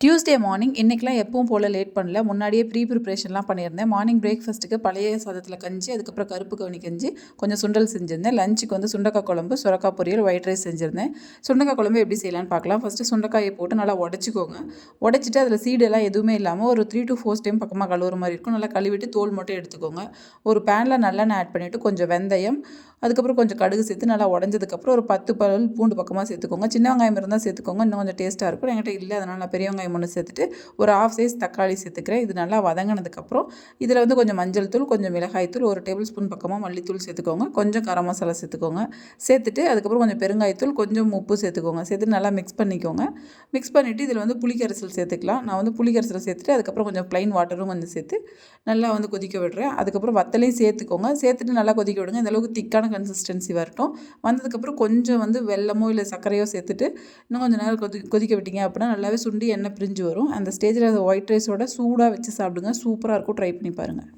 Tuesday morning இன்றைக்கெலாம் எப்பவும் போல் late பண்ணல. முன்னாடியே ப்ரிப்ரேஷன்லாம் பண்ணியிருந்தேன். மார்னிங் பிரேக்ஃபாஸ்ட்டுக்கு பழைய சாதத்தில் கஞ்சி, அதுக்கப்புறம் கருப்பு கவுனி கஞ்சி, கொஞ்சம் சுண்டல் செஞ்சுருந்தேன். லஞ்சுக்கு வந்து சுண்டக்காய் குழம்பு, சுரக்காய் பொரியல், ஒயிட் ரைஸ் செஞ்சுருந்தேன். சுண்டக்காய் குழம்பு எப்படி செய்யலான்னு பார்க்கலாம். ஃபஸ்ட்டு சுண்டக்காயை போட்டு நல்லா உடச்சிக்கோங்க. உடச்சிட்டு அதில் சீடெல்லாம் எதுவுமே இல்லாமல் ஒரு 3 to 4 டைம் பக்கமாக கழுவுற மாதிரி இருக்கும். நல்லா கழுவிட்டு தோல் மட்டும் எடுத்துக்கோங்க. ஒரு பேனில் நல்லெண்ணெய் ஆட் பண்ணிவிட்டு கொஞ்சம் வெந்தயம், அதுக்கப்புறம் கொஞ்சம் கடுகு சேர்த்து நல்லா உடஞ்சதுக்கப்புறம் ஒரு 10 பல் பூண்டு பக்கமாக சேர்த்துக்கோங்க. சின்ன வெங்காயம் இருந்தால் சேர்த்துக்கோங்க, இன்னும் கொஞ்சம் டேஸ்ட்டாக இருக்கும். என்கிட்ட இல்லை, அதனால் நான் பெரிய வெங்காயம் ஒன்று சேர்த்துட்டு ஒரு ½ சைஸ் தக்காளி சேர்த்துக்கிறேன். இது நல்லா வதங்கினதுக்கப்புறம் இதில் வந்து கொஞ்சம் மஞ்சள் தூள், கொஞ்சம் மிளகாய் தூள், ஒரு டேபிள் ஸ்பூன் பக்கமாக மல்லித்தூள் சேர்த்துக்கோங்க, கொஞ்சம் கரம் மசாலா சேர்த்துக்கோங்க. சேர்த்துட்டு அதுக்கப்புறம் கொஞ்சம் பெருங்காயத்தூள், கொஞ்சம் உப்பு சேர்த்துக்கோங்க. சேர்த்துட்டு நல்லா மிக்ஸ் பண்ணிக்கோங்க. மிக்ஸ் பண்ணிவிட்டு இதில் வந்து புளிக்கரைசல் சேர்த்துக்கலாம். நான் வந்து புளிக்கரைசல் சேர்த்துட்டு அதுக்கப்புறம் கொஞ்சம் ப்ளைன் வாட்டரும் கொஞ்சம் சேர்த்து நல்லா வந்து கொதிக்க விடுறேன். அதுக்கப்புறம் வத்தலையும் சேர்த்துக்கோங்க. சேர்த்துட்டு நல்லா கொதிக்க விடுங்க. இந்தளவுக்கு திக்கான கன்சிஸ்டன்சி வரட்டும். வந்ததுக்கப்புறம் கொஞ்சம் வந்து வெல்லமோ இல்லை சர்க்கரையோ சேர்த்துட்டு இன்னும் கொஞ்சம் நேரம் கொதிக்க விட்டீங்க அப்படின்னா நல்லாவே சுண்டி எண்ணெய் பிரிஞ்சு வரும். அந்த ஸ்டேஜில் ஒயிட் ரைஸோட சூடாக வச்சு சாப்பிடுங்க. சூப்பராக இருக்கும். ட்ரை பண்ணி பாருங்கள்.